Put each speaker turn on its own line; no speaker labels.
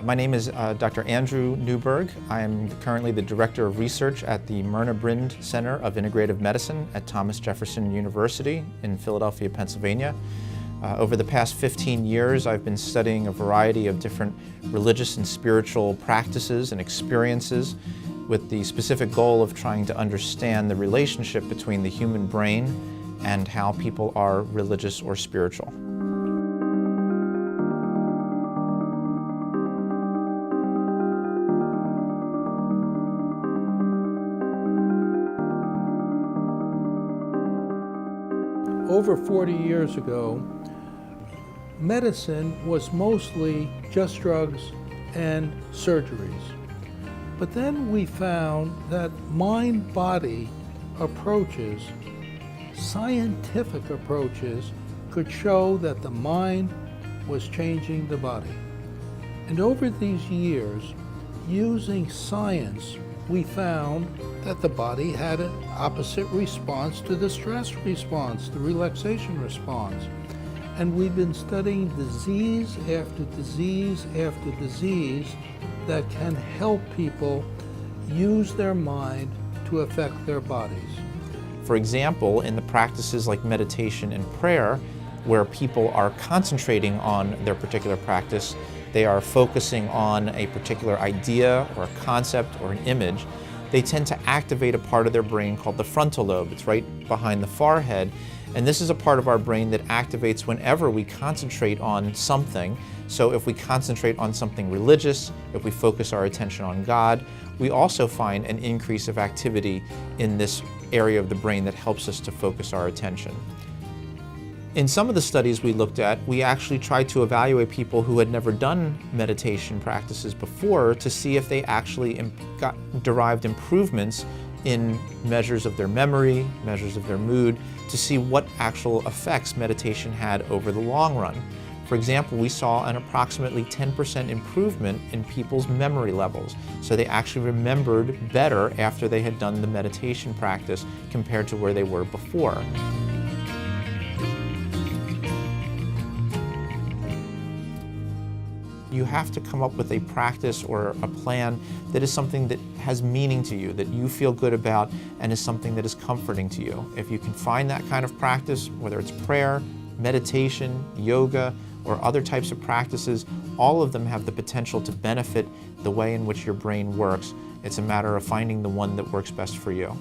My name is Dr. Andrew Newberg. I am currently the Director of Research at the Myrna Brind Center of Integrative Medicine at Thomas Jefferson University in Philadelphia, Pennsylvania. Over the past 15 years, I've been studying a variety of different religious and spiritual practices and experiences with the specific goal of trying to understand the relationship between the human brain and how people are religious or spiritual.
Over 40 years ago, medicine was mostly just drugs and surgeries. But then we found that mind-body approaches, scientific approaches, could show that the mind was changing the body. And over these years, using science, we found that the body had an opposite response to the stress response, the relaxation response. And we've been studying disease after disease after disease that can help people use their mind to affect their bodies.
For example, in the practices like meditation and prayer, where people are concentrating on their particular practice, they are focusing on a particular idea or a concept or an image, they tend to activate a part of their brain called the frontal lobe. It's right behind the forehead. And this is a part of our brain that activates whenever we concentrate on something. So if we concentrate on something religious, if we focus our attention on God, we also find an increase of activity in this area of the brain that helps us to focus our attention. In some of the studies we looked at, we actually tried to evaluate people who had never done meditation practices before to see if they actually derived improvements in measures of their memory, measures of their mood, to see what actual effects meditation had over the long run. For example, we saw an approximately 10% improvement in people's memory levels. So they actually remembered better after they had done the meditation practice compared to where they were before. You have to come up with a practice or a plan that is something that has meaning to you, that you feel good about, and is something that is comforting to you. If you can find that kind of practice, whether it's prayer, meditation, yoga, or other types of practices, all of them have the potential to benefit the way in which your brain works. It's a matter of finding the one that works best for you.